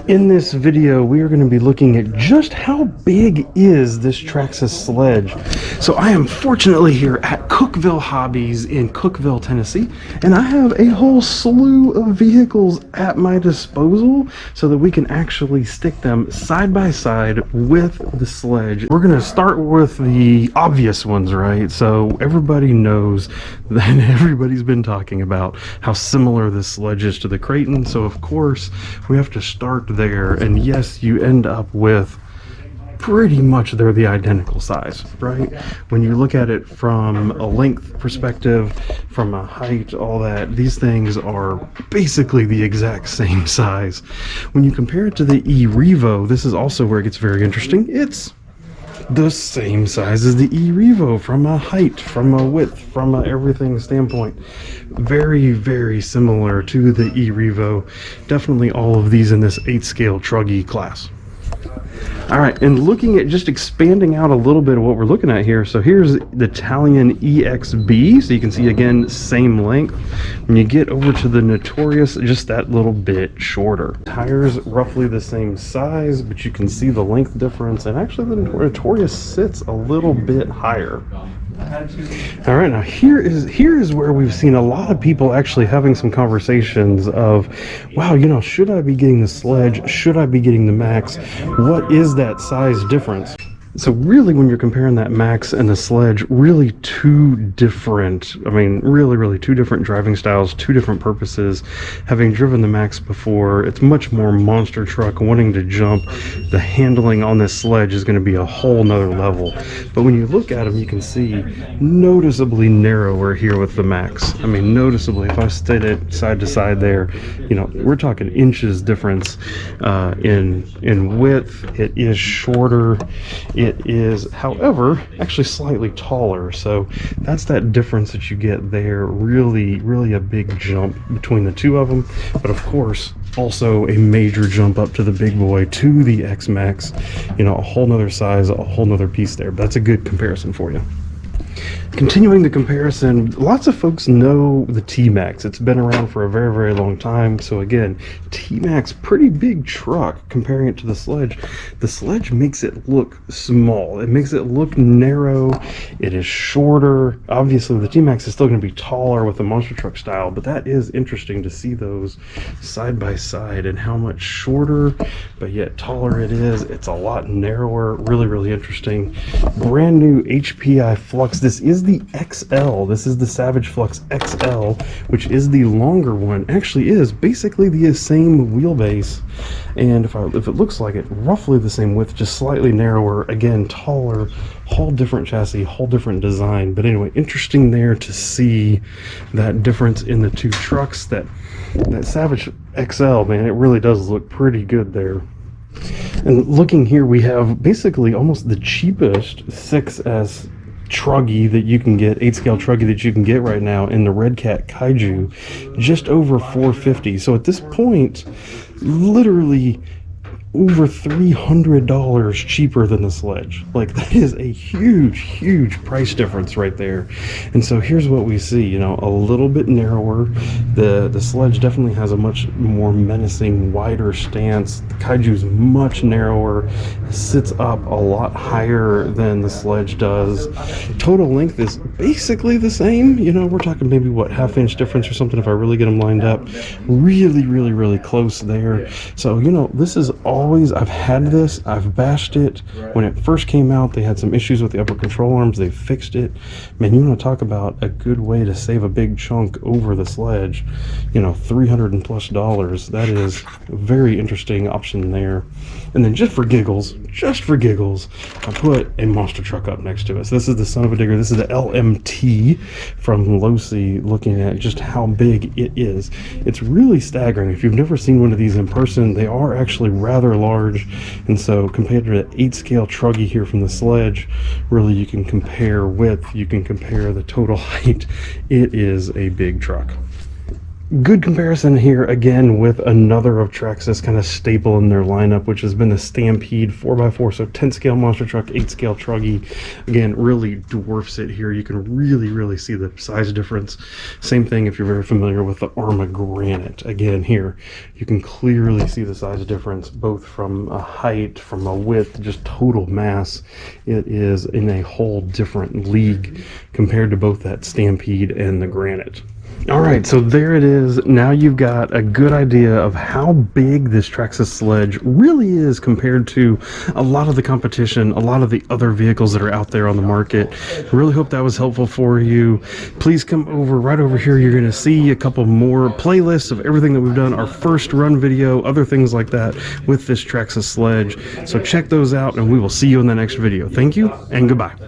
In this video, we are going to be looking at just how big is this Traxxas Sledge. So I am fortunately here at Cookeville Hobbies in Cookeville, Tennessee, and I have a whole slew of vehicles at my disposal so that we can actually stick them side by side with the Sledge. We're going to start with the obvious ones, right? So everybody knows that everybody's been talking about how similar this Sledge is to the Creighton, so of course we have to start there, and yes, you end up with pretty much they're the identical size, right? When you look at it from a length perspective, from a height, all that, these things are basically the exact same size. When you compare it to the e-Revo, this is also where it gets very interesting. It's the same size as the e-Revo from a height, from a width, from a everything standpoint. Very, very similar to the e-Revo. Definitely all of these in this 8-scale truggy class. All right, and looking at just expanding out a little bit of what we're looking at here. So here's the Italian EXB. So you can see again, same length. When you get over to the Notorious, just that little bit shorter. Tires roughly the same size, but you can see the length difference. And actually the Notorious sits a little bit higher. All right, now here is where we've seen a lot of people actually having some conversations of, wow, you know, should I be getting the Sledge? Should I be getting the Max? What is that size difference? So really, when you're comparing that Max and the Sledge, really two different, really two different driving styles, two different purposes. Having driven the Max before, it's much more monster truck, wanting to jump. The handling on this Sledge is going to be a whole nother level. But when you look at them, you can see noticeably narrower here with the Max. I mean, noticeably, if I stood it side to side there, you know, we're talking inches difference in width. It is shorter. It is, however, actually slightly taller, so that's that difference that you get there. Really a big jump between the two of them, but of course also a major jump up to the big boy, to the X-maxx. You know, a whole nother size, a whole nother piece there, but that's a good comparison for you. Continuing the comparison, lots of folks know the TMax. It's been around for a very, very long time. So again, TMax, pretty big truck. Comparing it to the Sledge, the Sledge makes it look small. It makes it look narrow. It is shorter. Obviously, the TMax is still going to be taller with the monster truck style, but that is interesting to see those side by side and how much shorter, but yet taller it is. It's a lot narrower. Really interesting. Brand new HPI Flux. This is the XL. This is the Savage Flux XL, which is the longer one. Actually is basically the same wheelbase, and if it looks like it, roughly the same width, just slightly narrower, again taller, whole different chassis, whole different design. But anyway, interesting there to see that difference in the two trucks. That Savage XL, man, it really does look pretty good there. And looking here, we have basically almost the cheapest 6S truggy that you can get, 8-scale truggy that you can get right now in the Red Cat Kaiju, just over $450. So at this point, literally over $300 cheaper than the Sledge. Like, that is a huge price difference right there. And so here's what we see, you know, a little bit narrower. The Sledge definitely has a much more menacing, wider stance. The Kaiju's much narrower, sits up a lot higher than the Sledge does. Total length is basically the same. You know, we're talking maybe what, half-inch difference or something if I really get them lined up. Really close there. So, you know, this is always, I've had this, I've bashed it. When it first came out, they had some issues with the upper control arms. They fixed it. Man, you want to talk about a good way to save a big chunk over the Sledge, you know, $300+. That is a very interesting option there. And then just for giggles, I put a monster truck up next to us. This is the son of a digger. This is the LMT from Losi, looking at just how big it is. It's really staggering. If you've never seen one of these in person, they are actually rather large. And so compared to the 8-scale truggy here from the Sledge, really you can compare width, you can compare the total height. It is a big truck. good comparison here again with another of Traxxas kind of staple in their lineup, which has been the Stampede 4x4. So 10 scale monster truck, 8 scale truggy. Again, really dwarfs it here. You can really see the size difference. Same thing if you're very familiar with the Arma Granite. Again, here you can clearly see the size difference, both from a height, from a width, just total mass. It is in a whole different league compared to both that Stampede and the Granite. All right, so there it is. Now you've got a good idea of how big this Traxxas Sledge really is compared to a lot of the competition, a lot of the other vehicles that are out there on the market. I really hope that was helpful for you. Please come over right over here. You're going to see a couple more playlists of everything that we've done, our first run video, other things like that with this Traxxas Sledge. So check those out, and we will see you in the next video. Thank you, and goodbye.